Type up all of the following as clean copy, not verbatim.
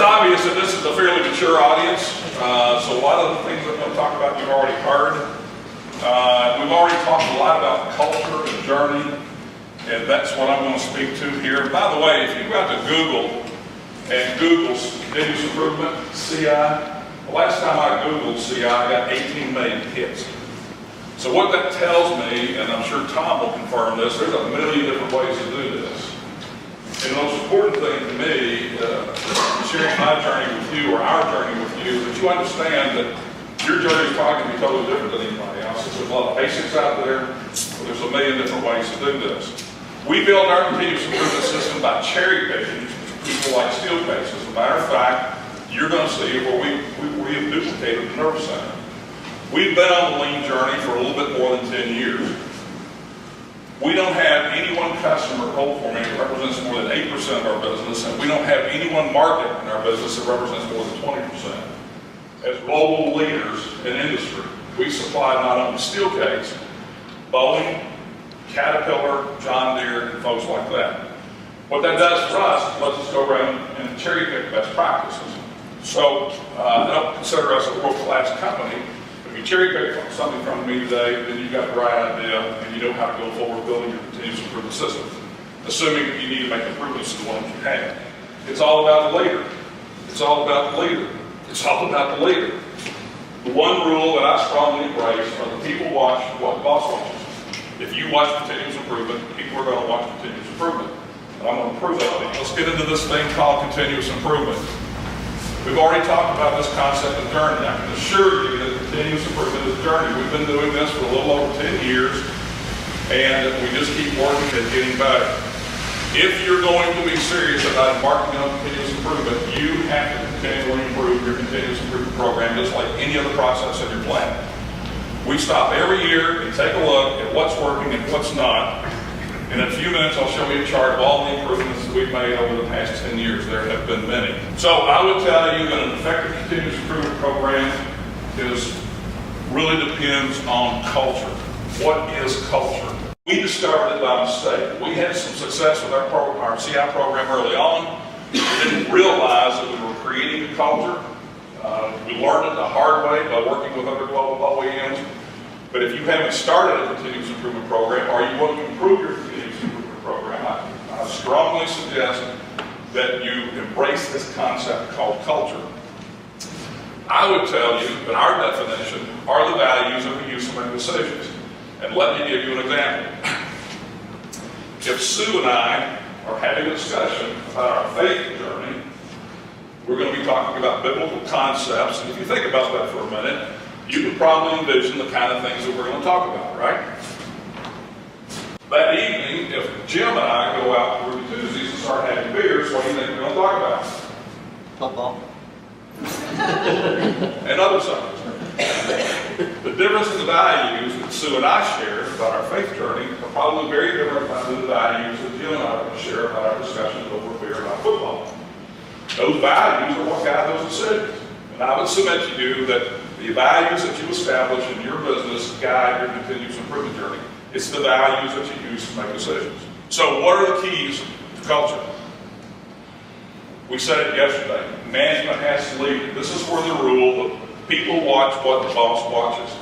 obvious that this is a fairly mature audience, so a lot of the things I'm going to talk about you've already heard. We've already talked a lot about culture and journey, and that's what I'm going to speak to here. By the way, if you go out to Google and Google's continuous improvement, CI, the last time I Googled CI, I got 18 million hits. So what that tells me, and I'm sure Tom will confirm this, there's a million different ways to do this. And the most important thing to me, sharing my journey with you, or our journey with you, is that you understand that your journey is probably going to be totally different than anybody else's. There's a lot of basics out there, but there's a million different ways to do this. We build our continuous improvement system by cherry picking people like steel cases. As a matter of fact, you're going to see where we have duplicated the nerve center. We've been on the lean journey for a little bit more than 10 years. We don't have any one customer cold forming that represents more than 8% of our business, and we don't have any one market in our business that represents more than 20%. As global leaders in industry, we supply not only Steelcase, Boeing, Caterpillar, John Deere, and folks like that. What that does for us is lets us go around and cherry pick best practices. So I don't consider us a world-class company. If you cherry pick something from me today, then you've got the right idea and you know how to go forward building your continuous improvement system, assuming that you need to make improvements to the ones you have. It's all about the leader. It's all about the leader. It's all about the leader. The one rule that I strongly embrace are the people watch what the boss watches. If you watch continuous improvement, people are going to watch continuous improvement. And I'm going to prove that. Let's get into this thing called continuous improvement. We've already talked about this concept of journey. I can assure you that continuous improvement is a journey. We've been doing this for a little over 10 years, and we just keep working at getting better. If you're going to be serious about embarking on continuous improvement, you have to continually improve your continuous improvement program, just like any other process in your plant. We stop every year and take a look at what's working and what's not. In a few minutes, I'll show you a chart of all the improvements that we've made over the past 10 years. There have been many. So I would tell you that an effective continuous improvement program really depends on culture. What is culture? We discovered it by mistake. We had some success with our CI program early on. We didn't realize that we were creating a culture. We learned it the hard way by working with other global OEMs. But if you haven't started a continuous improvement program, or you want to improve your continuous improvement program, I strongly suggest that you embrace this concept called culture. I would tell you that our definition are the values that we use to make decisions. And let me give you an example. If Sue and I are having a discussion about our faith journey, we're going to be talking about biblical concepts. And if you think about that for a minute, you can probably envision the kind of things that we're going to talk about, right? That evening, if Jim and I go out to Ruby Tuesdays and start having beers, what do you think we're going to talk about? Football. And other subjects. The difference in the values that Sue and I share about our faith journey are probably very different than the values that Jim and I are going to share about our discussions over beer about football. Those values are what guide those decisions. And I would submit to you that the values that you establish in your business guide your continuous improvement journey. It's the values that you use to make decisions. So what are the keys to culture? We said it yesterday. Management has to lead. This is where the rule that people watch what the boss watches.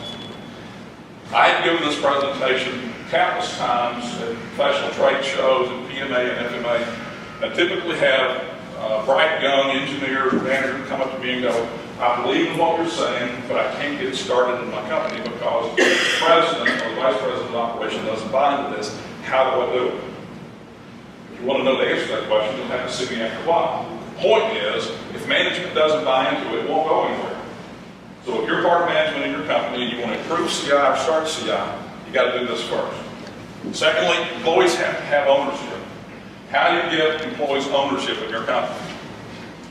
I have given this presentation countless times at professional trade shows and PMA and FMA. I typically have bright young engineers or managers come up to me and go, I believe in what you're saying, but I can't get it started in my company because the president or the vice president of operation doesn't buy into this. How do I do it? If you want to know the answer to that question, you'll have to see me after a while. The point is, if management doesn't buy into it, it won't go anywhere. So if you're part of management in your company and you want to improve CI or start CI, you got to do this first. Secondly, employees have to have ownership. How do you give employees ownership in your company?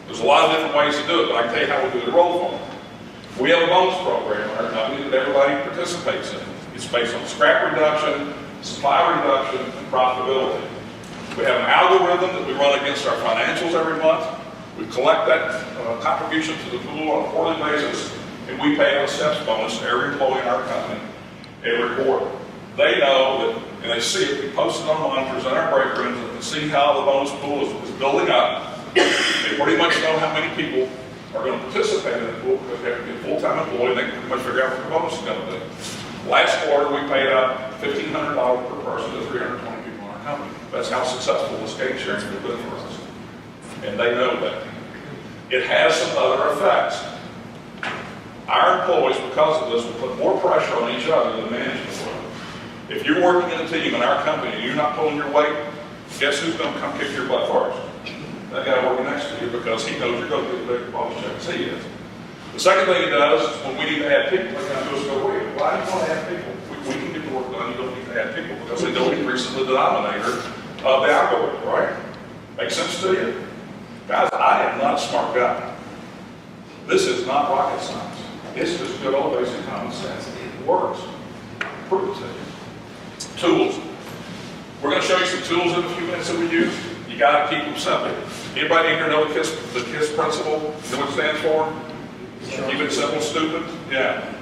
There's a lot of different ways to do it, but I can tell you how we do it at Rollform. We have a bonus program in our company that everybody participates in. It's based on scrap reduction, supply reduction, and profitability. We have an algorithm that we run against our financials every month. We collect that contribution to the pool on a quarterly basis, and we pay a steps bonus to every employee in our company every quarter. They know that, and they see it, we post it on monitors in our break rooms, and can see how the bonus pool is building up. They pretty much know how many people are going to participate in it because they have to be a full-time employee, and they can pretty much figure out what the bonus is going to be. Last quarter, we paid out $1,500 per person to 320 people in our company. That's how successful this gain sharing has been for us. And they know that. It has some other effects. Our employees, because of this, will put more pressure on each other than management will. If you're working in a team in our company and you're not pulling your weight, guess who's going to come kick your butt first? That guy working next to you, because he knows you're going to get a bigger bonus check as he is. The second thing it does is when we need to add people, they're going to do is go, wait, why do you want to add people? We can get the work done, you don't need to add people, because they don't increase the denominator of the algorithm, right? Make sense to you? Guys, I am not a smart guy. This is not rocket science. It's just good old basic common sense. It works. Prove it to you. Tools. We're going to show you some tools in a few minutes that we use. You got to keep them simple. Anybody in here know the KISS principle? Know what it stands for? Keep it simple, stupid. Yeah.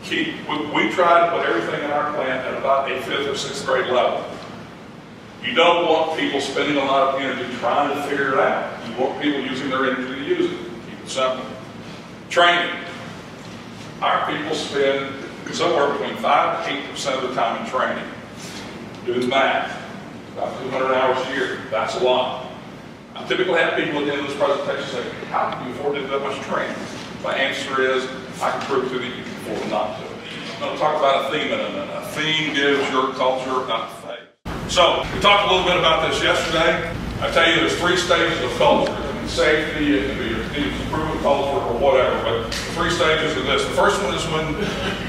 We try to put everything in our plant at about a 5th or 6th grade level. You don't want people spending a lot of energy trying to figure it out. You want people using their energy to use it. Keep it simple. Training. Our people spend somewhere between 5 to 8% of the time in training. Do the math. About 200 hours a year. That's a lot. I typically have people at the end of this presentation say, how can you afford to do that much training? My answer is, I can prove to you that you can afford not to. I'm going to talk about a theme in a minute. A theme gives your culture a face. So, we talked a little bit about this yesterday. I tell you, there's 3 stages of culture. It can be safety, it can be your continuous improvement culture, or whatever, but 3 stages of this. The first one is when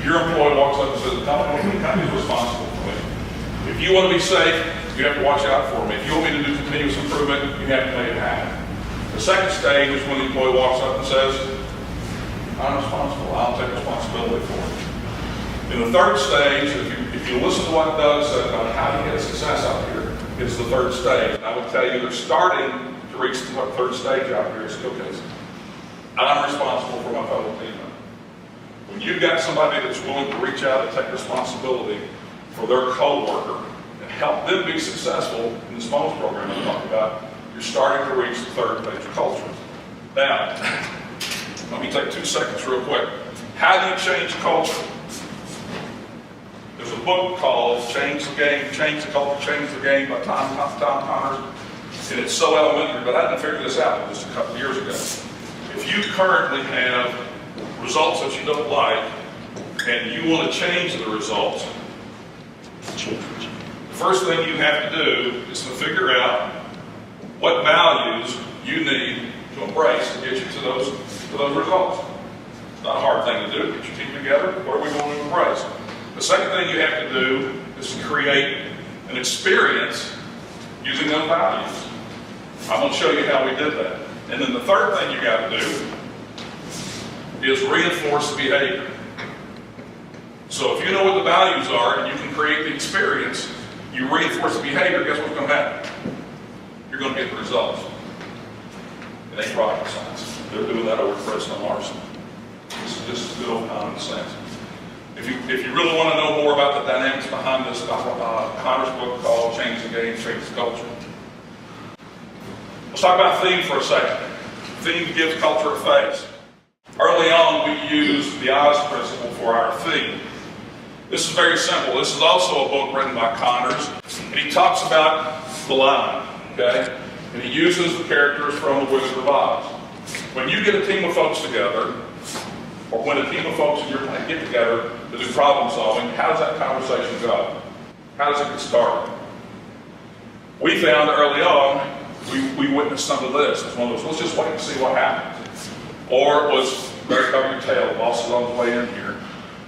your employee walks up and says, the company is responsible for me. If you want to be safe, you have to watch out for me. If you want me to do continuous improvement, you have to make it happen. The second stage is when the employee walks up and says, I'm responsible. I'll take responsibility for it. In the third stage, if you listen to what Doug said about how to get success out here, it's the third stage. And I would tell you they're starting to reach the third stage out here at Steelcase. I'm responsible for my fellow team member. When you've got somebody that's willing to reach out and take responsibility for their co-worker and help them be successful in this bonus program I'm talking about, you're starting to reach the third stage of culture. Now, let me take 2 seconds real quick. How do you change culture? There's a book called Change the Game, Change the Culture, Change the Game by Tom Connors. And it's so elementary, but I didn't figure this out just a couple of years ago. If you currently have results that you don't like, and you want to change the results, the first thing you have to do is to figure out what values you need to embrace to get you to those results. It's not a hard thing to do. Get your team together. What are we going to embrace? The second thing you have to do is to create an experience using those values. I'm going to show you how we did that. And then the third thing you got to do is reinforce the behavior. So if you know what the values are and you can create the experience, you reinforce the behavior, guess what's going to happen? You're going to get the results. It ain't rocket science. They're doing that over at Fresno Larson. This is just good old common sense. If you really want to know more about the dynamics behind this, Connor's book called Change the Game, Change the Culture. Let's talk about theme for a second. Theme gives culture a face. Early on, we used the Oz principle for our theme. This is very simple. This is also a book written by Connors, and he talks about the line, okay? And he uses the characters from The Wizard of Oz. When you get a team of folks together, or when a team of folks in your plant get together to do problem solving, how does that conversation go? How does it get started? We found early on, we witnessed some of this. It's one of those, let's just wait and see what happens. Or it was, better cover your tail, the boss is on the way in here.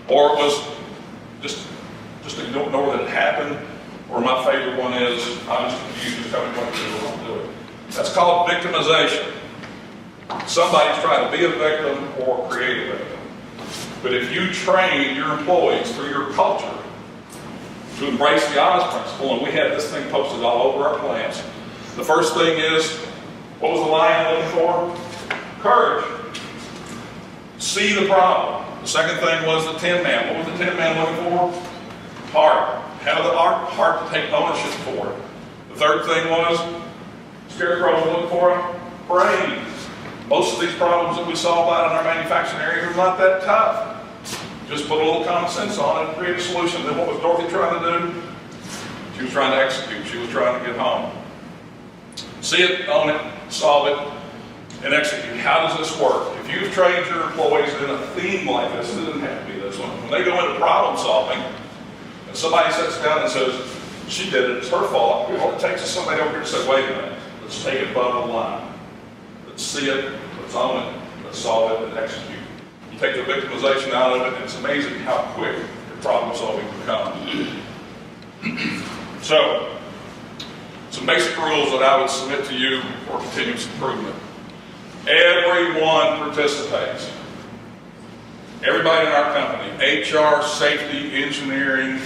Or it was, just ignore that it happened. Or my favorite one is, I'm just confused, just tell me what to do, or don't do it. That's called victimization. Somebody's trying to be a victim or create a victim. But if you train your employees through your culture to embrace the Oz principle, and we have this thing posted all over our plants, the first thing is, what was the lion looking for? Courage. See the problem. The second thing was the Tin Man. What was the Tin Man looking for? Heart. Have the heart to take ownership for it. The third thing was, Scarecrow was looking for brain. Most of these problems that we solve out in our manufacturing area are not that tough. Just put a little common sense on it and create a solution. Then what was Dorothy trying to do? She was trying to execute. She was trying to get home. See it, own it, solve it, and execute. How does this work? If you've trained your employees in a theme like this, it doesn't have to be this one. When they go into problem solving, and somebody sits down and says, she did it, it's her fault, all it takes is somebody over here to say, wait a minute, let's take it above the line. Let's see it, let's own it, let's solve it, and execute. You take the victimization out of it, and it's amazing how quick your problem solving becomes. So, some basic rules that I would submit to you for continuous improvement. Everyone participates. Everybody in our company, HR, safety, engineering,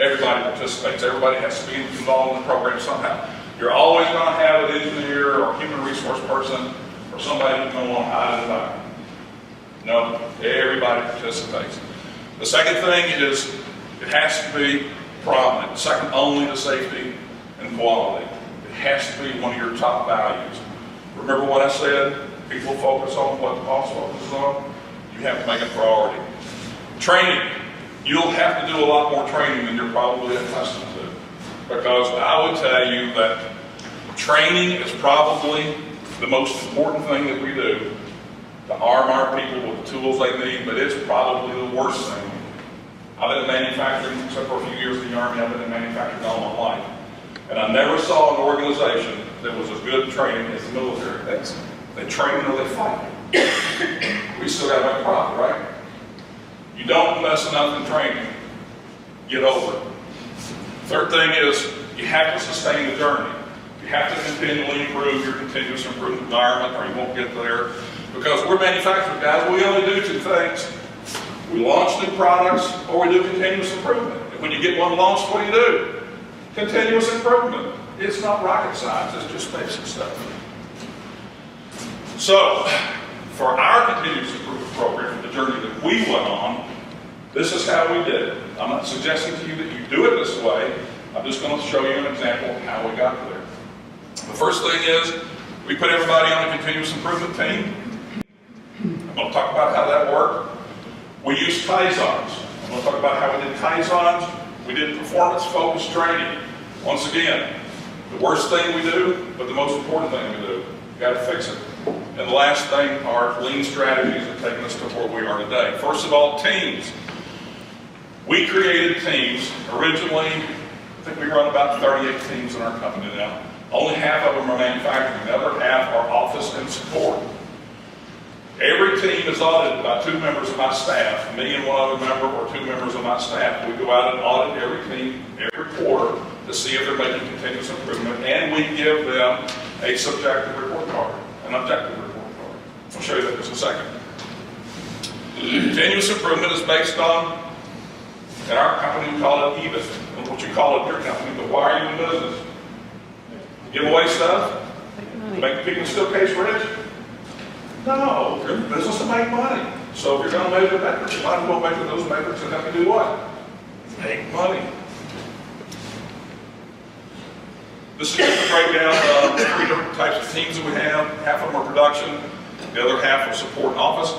everybody participates. Everybody has to be involved in the program somehow. You're always going to have an engineer or human resource person or somebody who's going to want to hide in the back. No, everybody participates. The second thing is it has to be prominent, second only to safety and quality. It has to be one of your top values. Remember what I said? People focus on what the boss focuses on. You have to make it a priority. Training. You'll have to do a lot more training than you're probably accustomed to. Because I would tell you that training is probably the most important thing that we do to arm our people with the tools they need, but it's probably the worst thing. I've been in manufacturing, except for a few years in the Army, I've been in manufacturing all my life. And I never saw an organization that was as good at training as the military. They train or they fight. We still got to make profit, right? You don't invest enough in training, get over it. Third thing is you have to sustain the journey. You have to continually improve your continuous improvement environment or you won't get there. Because we're manufacturers, guys, we only do two things. We launch new products or we do continuous improvement. And when you get one launched, what do? Continuous improvement. It's not rocket science, it's just basic stuff. So, for our continuous improvement program, the journey that we went on, this is how we did it. I'm not suggesting to you that you do it this way. I'm just going to show you an example of how we got there. The first thing is, we put everybody on a continuous improvement team. I'm going to talk about how that worked. We used Kaizens. I'm going to talk about how we did Kaizens. We did performance-focused training. Once again, the worst thing we do, but the most important thing we do. You got to fix it. And the last thing are lean strategies that take us to where we are today. First of all, teams. We created teams. Originally, I think we run about 38 teams in our company now. Only half of them are manufacturing. The other half are office and support. Every team is audited by 2 members of my staff, me and one other member or 2 members of my staff. We go out and audit every team every quarter to see if they're making continuous improvement, and we give them a subjective report card, an objective report card. I'll show you that in just a second. Continuous improvement is based on, in our company we call it EBIT, and what you call it in your company, but why are you in business? Give away stuff? Make people still case rich? No, you're in business to make money. So if you're going to measure metrics, you might as well measure those metrics and help you do what? Make money. This is just a breakdown of the 3 different types of teams that we have. Half of them are production, the other half are support and office.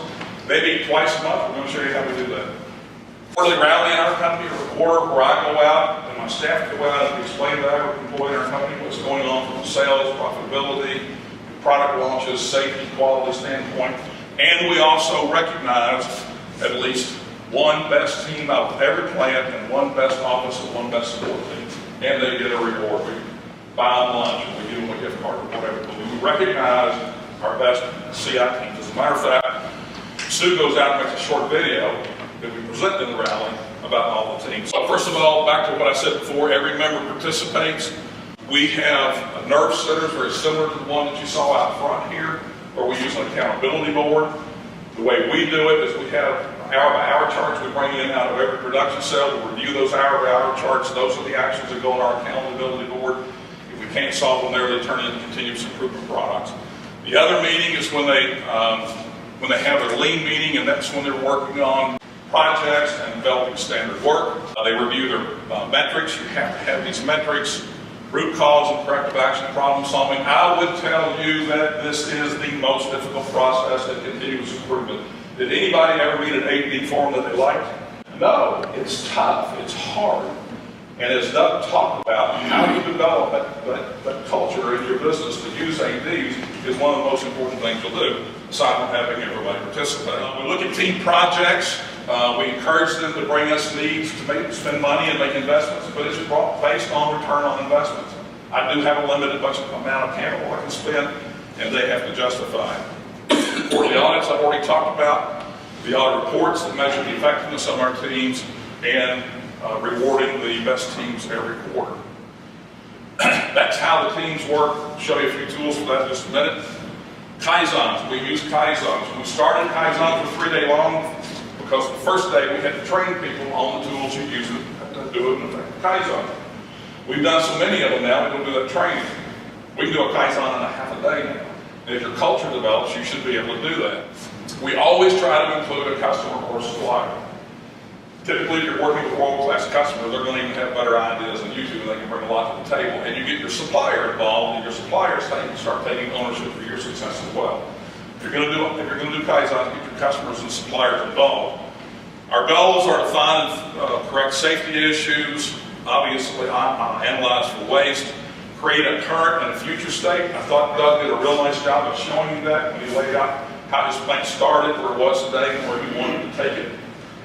They meet twice a month. We're going to show you how we do that. Quarterly rally in our company, or a quarter where I go out and my staff go out and explain to every employee in our company what's going on from a sales, profitability, product launches, safety, quality standpoint. And we also recognize at least one best team out of every plant and one best office and one best support team. And they get a reward. We buy them lunch and we give them a gift card or whatever. But we recognize our best CI teams. As a matter of fact, Sue goes out and makes a short video that we present in the rally about all the teams. So first of all, back to what I said before, every member participates. We have a nerve centers very similar to the one that you saw out front here, where we use an accountability board. The way we do it is we have hour-by-hour charts we bring in out of every production cell to review those hour-by-hour charts. Those are the actions that go on our accountability board. If we can't solve them there, they turn into continuous improvement products. The other meeting is when they have their lean meeting, and that's when they're working on projects and developing standard work. They review their metrics. You have to have these metrics root cause and corrective action problem solving. I would tell you that this is the most difficult process in continuous improvement. Did anybody ever read an 8D form that they liked? No, it's tough, it's hard. And as Doug talked about, how you develop that culture in your business to use ADs is one of the most important things you'll do, aside from having everybody participate. We look at team projects. We encourage them to bring us needs to spend money and make investments, but it's based on return on investments. I do have a limited amount of capital I can spend, and they have to justify it. For the audits I've already talked about, the audit reports that measure the effectiveness of our teams, and rewarding the best teams every quarter. That's how the teams work. I'll show you a few tools for that in just a minute. Kaizens, we use Kaizens. We started Kaizen for 3 day long because the first day we had to train people on the tools you use to do it in effective Kaizen. We've done so many of them now, we don't do that training. We can do a Kaizen in a half a day now. And if your culture develops, you should be able to do that. We always try to include a customer or supplier. Typically, if you're working with a world-class customer, they're going to even have better ideas than you do, and they can bring a lot to the table. And you get your supplier involved, and your suppliers start taking ownership for your success as well. If you're going to do Kaizen, get your customers and suppliers involved. Our goals are to find correct safety issues, obviously analyze for waste, create a current and a future state. I thought Doug did a real nice job of showing you that when he laid out how his plant started, where it was today, and where he wanted to take it.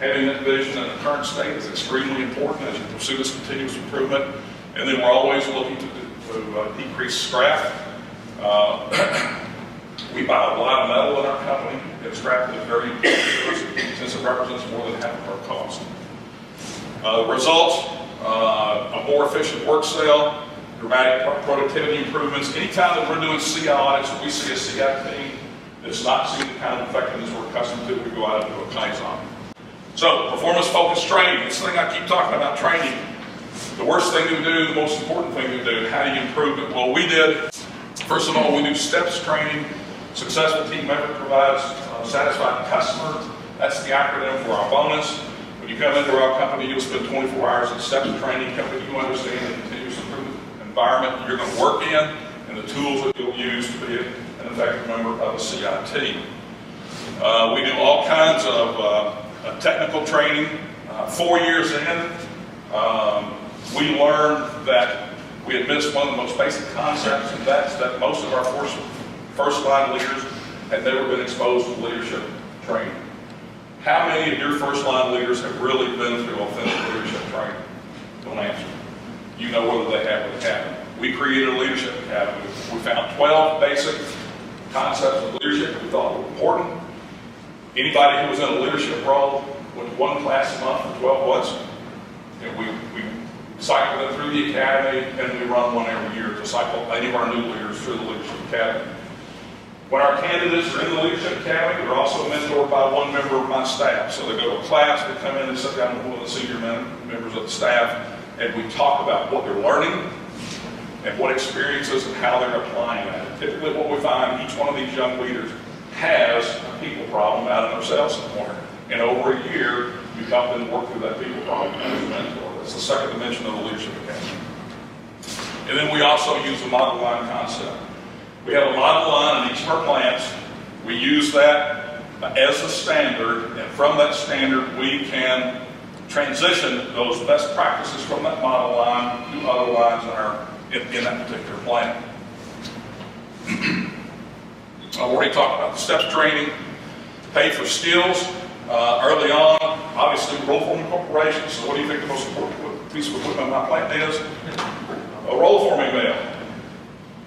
Having that vision and the current state is extremely important as you pursue this continuous improvement. And then we're always looking to decrease scrap. We buy a lot of metal in our company, and scrap is very important since it represents more than half of our cost. Results, a more efficient work cell, dramatic productivity improvements. Anytime that we're doing CI audits, we see a CI team that's not seeing the kind of effectiveness we're accustomed to, we go out and do a Kaizen. So, performance-focused training. This thing I keep talking about, training. The worst thing to do, the most important thing to do, how do you improve it? Well, we did, first of all, we do STEPS training. Successful team member provides satisfied customer. That's the acronym for our bonus. When you come into our company, you'll spend 24 hours in STEPS training, helping you understand the continuous improvement environment you're going to work in, and the tools that you'll use to be an effective member of a CI team. We do all kinds of technical training. 4 years in, we learned that we had missed one of the most basic concepts, and that's that most of our first-line leaders had never been exposed to leadership training. How many of your first-line leaders have really been through authentic leadership training? Don't answer. You know whether they have or they haven't. We created a leadership academy. We found 12 basic concepts of leadership we thought were important. Anybody who was in a leadership role went to one class a month for 12 months. And we cycle them through the academy, and we run one every year to cycle any of our new leaders through the leadership academy. When our candidates are in the leadership academy, they're also mentored by one member of my staff. So they go to a class, they come in and sit down with one of the senior members of the staff, and we talk about what they're learning and what experiences and how they're applying that. Typically what we find, each one of these young leaders has a people problem out in themselves somewhere. And over a year, you help them work through that people problem as a mentor. That's the second dimension of the leadership academy. And then we also use the model line concept. We have a model line in each of our plants. We use that as a standard, and from that standard, we can transition those best practices from that model line to other lines in that particular plant. I've already talked about the STEPS training, pay for skills. Early on, obviously, roll forming corporation. So what do you think the most important piece of equipment in my plant is? A roll forming mill.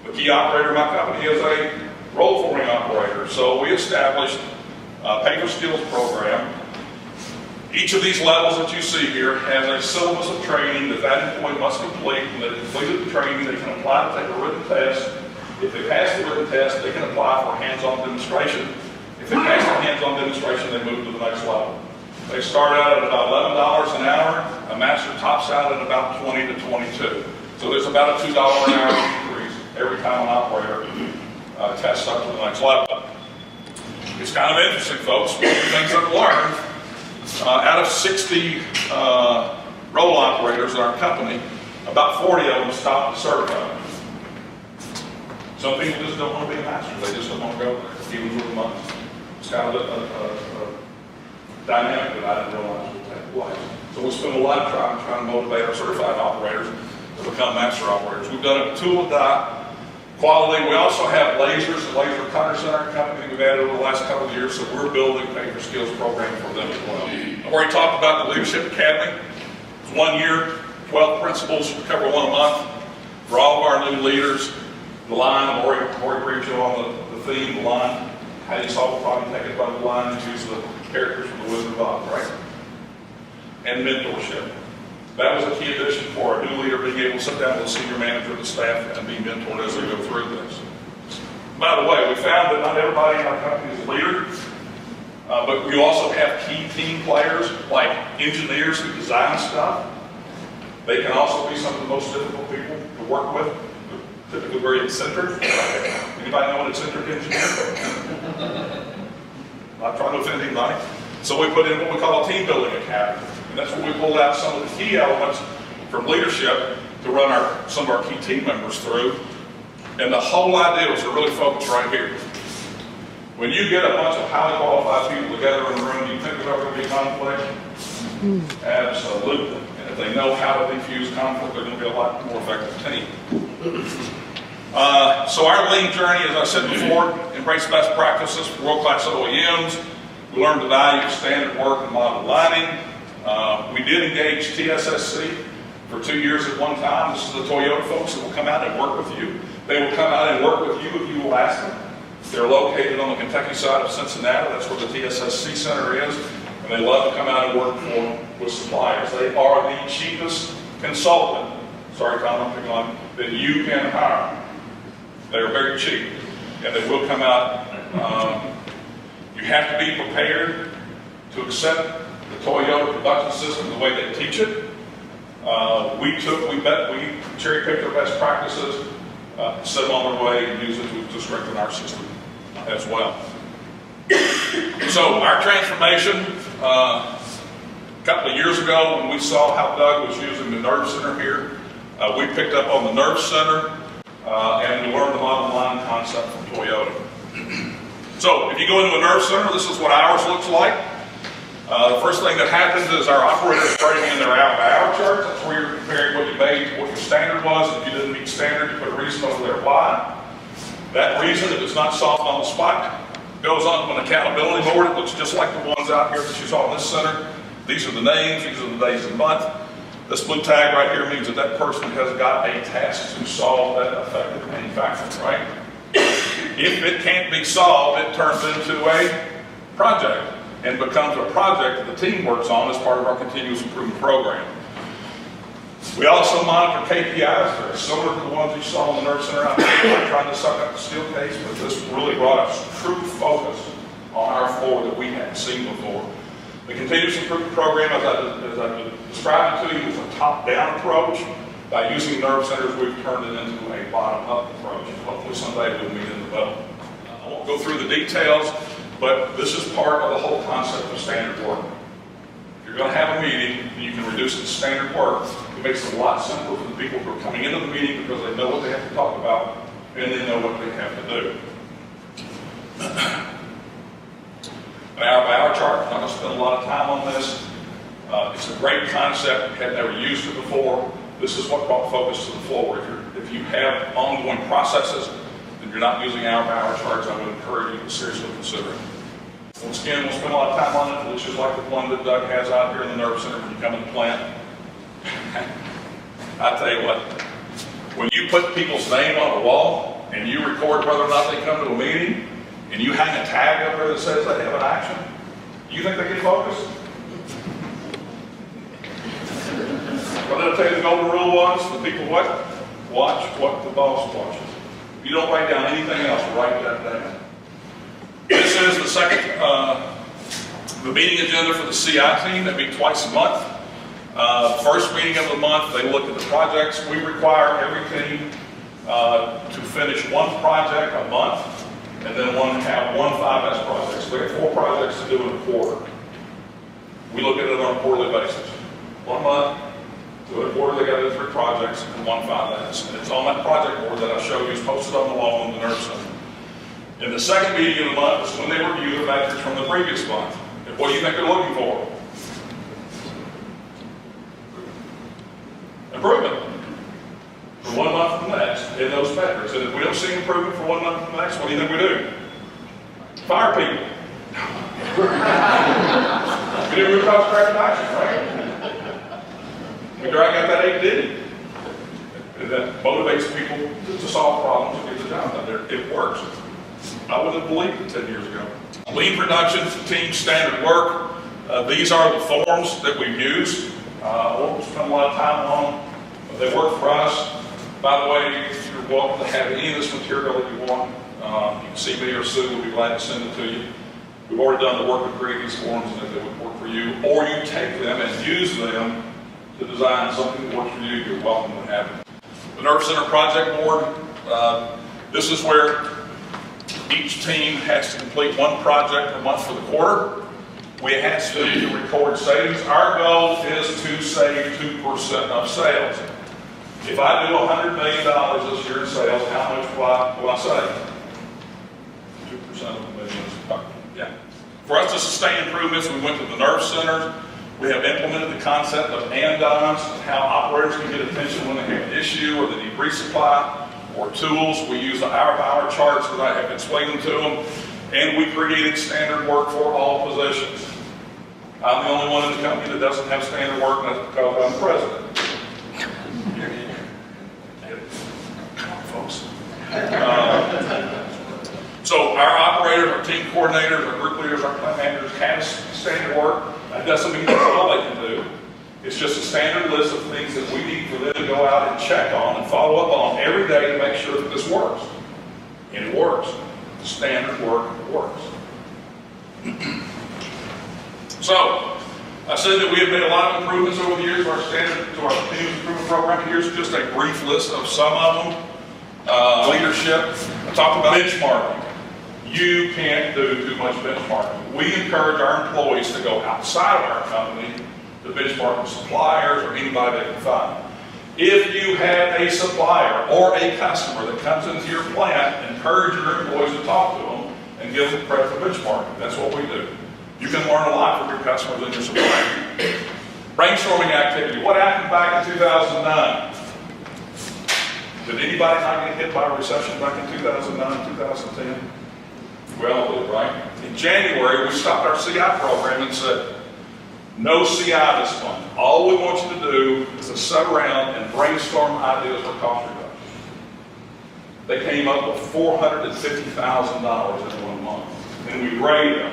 The key operator in my company is a roll forming operator. So we established a pay for skills program. Each of these levels that you see here has a syllabus of training that employee must complete. When they completed the training, they can apply to take a written test. If they pass the written test, they can apply for a hands-on demonstration. If they pass the hands-on demonstration, they move to the next level. They start out at about $11 an hour. A master tops out at about $20 to $22. So there's about a $2 an hour increase every time an operator tests up to the next level. It's kind of interesting, folks. One of the things I've learned, out of 60 roll operators in our company, About 40 of them stopped at certified. Some people just don't want to be a master. They just don't want to go there, even for the money. It's kind of a dynamic that I didn't realize would take place. So we spend a lot of time trying to motivate our certified operators to become master operators. We've done it tool and die quality. We also have lasers, the laser cutters in our company we've added over the last couple of years, so we're building a pay for skills program for them as well. I've already talked about the Leadership Academy. It's 1 year, 12 principles, we cover one a month for all of our new leaders. The line, Lori briefed you on the theme, the line. How do you solve a problem? Take it by the line and choose the characters from the Wizard of Oz, right? And mentorship. That was a key addition for a new leader being able to sit down with a senior manager of the staff and be mentored as they go through this. By the way, we found that not everybody in our company is a leader, but we also have key team players like engineers who design stuff. They can also be some of the most difficult people to work with. They're typically very eccentric. Anybody know an eccentric engineer? Not trying to offend anybody. So we put in what we call a team building academy. And that's where we pulled out some of the key elements from leadership to run some of our key team members through. And the whole idea was to really focus right here. When you get a bunch of highly qualified people together in a room, do you think there's ever going to be conflict? Absolutely. And if they know how to diffuse conflict, they're going to be a lot more effective team. So our lean journey, as I said before, embrace best practices for world-class OEMs. We learned the value of standard work and model aligning. We did engage TSSC for 2 years at one time. This is the Toyota folks that will come out and work with you. They will come out and work with you if you will ask them. They're located on the Kentucky side of Cincinnati. That's where the TSSC Center is. And they love to come out and work with suppliers. They are the cheapest consultant, sorry Tom, I'm picking on, that you can hire. They're very cheap. And they will come out. You have to be prepared to accept the Toyota production system the way they teach it. We cherry-picked our best practices, set them on their way, and use it to strengthen our system as well. So our transformation, a couple of years ago when we saw how Doug was using the Nerve Center here, we picked up on the Nerve Center and we learned the model line concept from Toyota. So if you go into a Nerve Center, this is what ours looks like. The first thing that happens is our operators bring in their hour charts. That's where you're comparing what you made to what your standard was. If you didn't meet standard, you put a reason over there why. That reason, if it's not solved on the spot, goes on to an accountability board. It looks just like the ones out here that you saw in this center. These are the names, these are the days and month. This blue tag right here means that that person has got a task to solve that affected manufacturing, right? If it can't be solved, it turns into a project and becomes a project that the team works on as part of our continuous improvement program. We also monitor KPIs. They're similar to the ones you saw in the Nerve Center out there. I'm trying to suck up the steel case, but this really brought us true focus on our floor that we hadn't seen before. The continuous improvement program, as I described it to you, is a top-down approach. By using Nerve Centers, we've turned it into a bottom-up approach. Hopefully someday we'll meet in the middle. I won't go through the details, but this is part of the whole concept of standard work. If you're going to have a meeting and you can reduce it to standard work, it makes it a lot simpler for the people who are coming into the meeting because they know what they have to talk about and they know what they have to do. An hour-by-hour chart, I'm not going to spend a lot of time on this. It's a great concept. We had never used it before. This is what brought focus to the floor. If you have ongoing processes and you're not using hour-by-hour charts, I would encourage you to seriously consider it. Once again, we'll spend a lot of time on it, which is like the one that Doug has out here in the Nerve Center when you come in the plant. I tell you what, when you put people's name on a wall and you record whether or not they come to a meeting and you hang a tag up there that says they have an action, you think they get focused? What did I tell you the golden rule was? The people what? Watch what the boss watches. If you don't write down anything else, write that down. This is the second, the meeting agenda for the CI team. They meet twice a month. First meeting of the month, they look at the projects. We require every team to finish one project a month and then have one 5S project. So we have 4 projects to do in a quarter. We look at it on a quarterly basis. 1 month, To a quarter, they got to do 3 projects and 1 finance. And it's on that project board that I showed you, it's posted on the wall in the nurse center. In the second meeting of the month is when they review the metrics from the previous month. And what do you think they're looking for? Improvement. From 1 month to the next in those metrics. And if we don't see improvement from 1 month to the next, what do you think we do? Fire people. We do root cause corrective action, right? We drag out that AD. And that motivates people to solve problems and get the job done. It works. I wouldn't have believed it 10 years ago. Lean production, team standard work. These are the forms that we've used. I won't spend a lot of time on them. They work for us. By the way, you're welcome to have any of this material that you want. You can see me or Sue. We'll be glad to send it to you. We've already done the work to create these forms, and if they would work for you, or you take them and use them to design something that works for you, you're welcome to have it. The Nerve Center Project Board, this is where each team has to complete 1 project per month for the quarter. We have to record savings. Our goal is to save 2% of sales. If I do $100 million this year in sales, how much will I save? 2% of the million is, yeah. For us to sustain improvements, we went to the Nerve Centers. We have implemented the concept of andons, how operators can get attention when they have an issue or they need resupply or tools. We use the hour-by-hour charts that I have explained to them, and we created standard work for all positions. I'm the only one in the company that doesn't have standard work, and that's because I'm the president. Come on, folks. So our operators, our team coordinators, our group leaders, our plant managers have standard work. That doesn't mean that's all they can do. It's just a standard list of things that we need for them to go out and check on and follow up on every day to make sure that this works. And it works. Standard work works. So, I said that we have made a lot of improvements over the years to our continuous improvement program. Here's just a brief list of some of them. Leadership. I talked about benchmarking. You can't do too much benchmarking. We encourage our employees to go outside of our company to benchmark with suppliers or anybody they can find. If you have a supplier or a customer that comes into your plant, encourage your employees to talk to them and give them credit for benchmarking. That's what we do. You can learn a lot from your customers and your suppliers. Brainstorming activity. What happened back in 2009? Did anybody not get hit by a recession back in 2009, 2010? Well, right? In January, we stopped our CI program and said, no CI this month. All we want you to do is to sit around and brainstorm ideas for cost reduction. They came up with $450,000 in 1 month. And we graded them.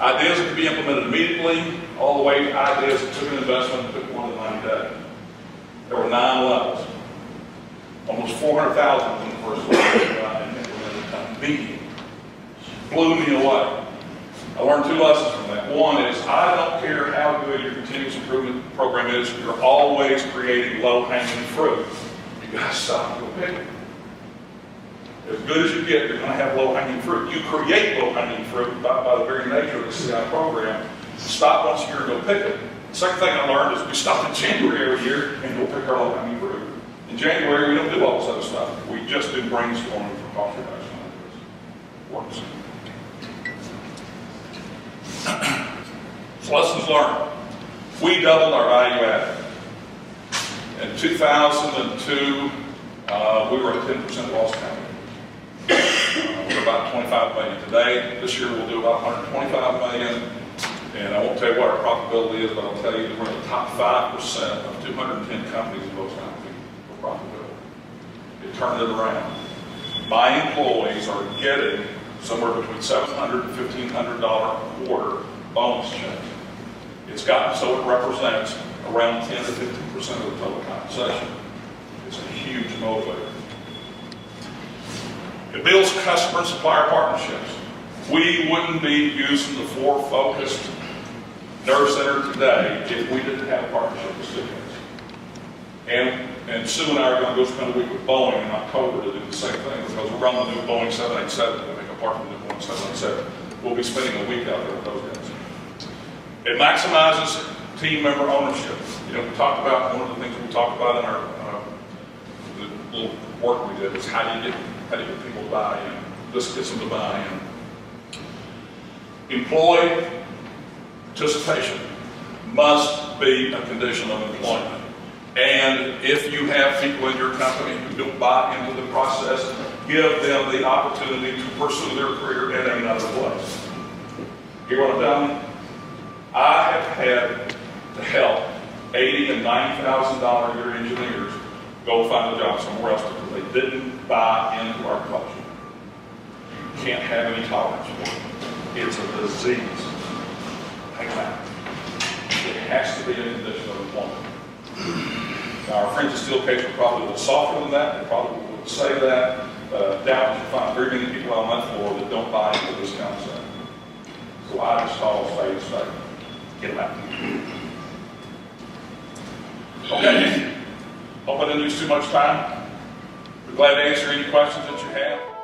Ideas that could be implemented immediately, all the way to ideas that took an investment and took more than 90 days. There were 9 levels. Almost $400,000 in the first level and implemented immediately. Blew me away. I learned 2 lessons from that. One is, I don't care how good your continuous improvement program is, you're always creating low-hanging fruit. You got to stop and go pick it. As good as you get, you're going to have low-hanging fruit. You create low-hanging fruit by the very nature of the CI program. Stop once a year and go pick it. The second thing I learned is we stop in January every year and go pick our low-hanging fruit. In January, we don't do all this other stuff. We just do brainstorming for cost reduction. Works. So lessons learned. We doubled our value added. In 2002, we were at 10% loss company. We're about 25 million today. This year we'll do about 125 million. And I won't tell you what our profitability is, but I'll tell you that we're in the top 5% of 210 companies in Wilkes County for profitability. It turned it around. My employees are getting somewhere between $700 and $1,500 a quarter bonus check. It's gotten so it represents around 10 to 15% of the total compensation. It's a huge motivator. It builds customer and supplier partnerships. We wouldn't be using the 4 focused Nerve Center today if we didn't have a partnership with Stimulus. And Sue and I are going to go spend a week with Boeing in October to do the same thing because we're running the new Boeing 787 to make a part of the new Boeing 787. We'll be spending a week out there with those guys. It maximizes team member ownership. You know, we talked about, one of the things we talked about in our the little work we did is how do you get people to buy in? This gets them to buy in. Employee participation must be a condition of employment. And if you have people in your company who don't buy into the process, give them the opportunity to pursue their career in another place. Hear what I'm telling you? I have had to help $80,000 and $90,000 a year engineers go find a job somewhere else because they didn't buy into our culture. You can't have any tolerance for it. It's a disease. Hang on. It has to be a condition of employment. Now, our friends at Steelcase are probably a little softer than that. They probably would say that. Doubt you find very many people on that floor that don't buy into this concept. So I just call a spade a spade. Get them out. Okay. Hope I didn't use too much time. We're glad to answer any questions that you have.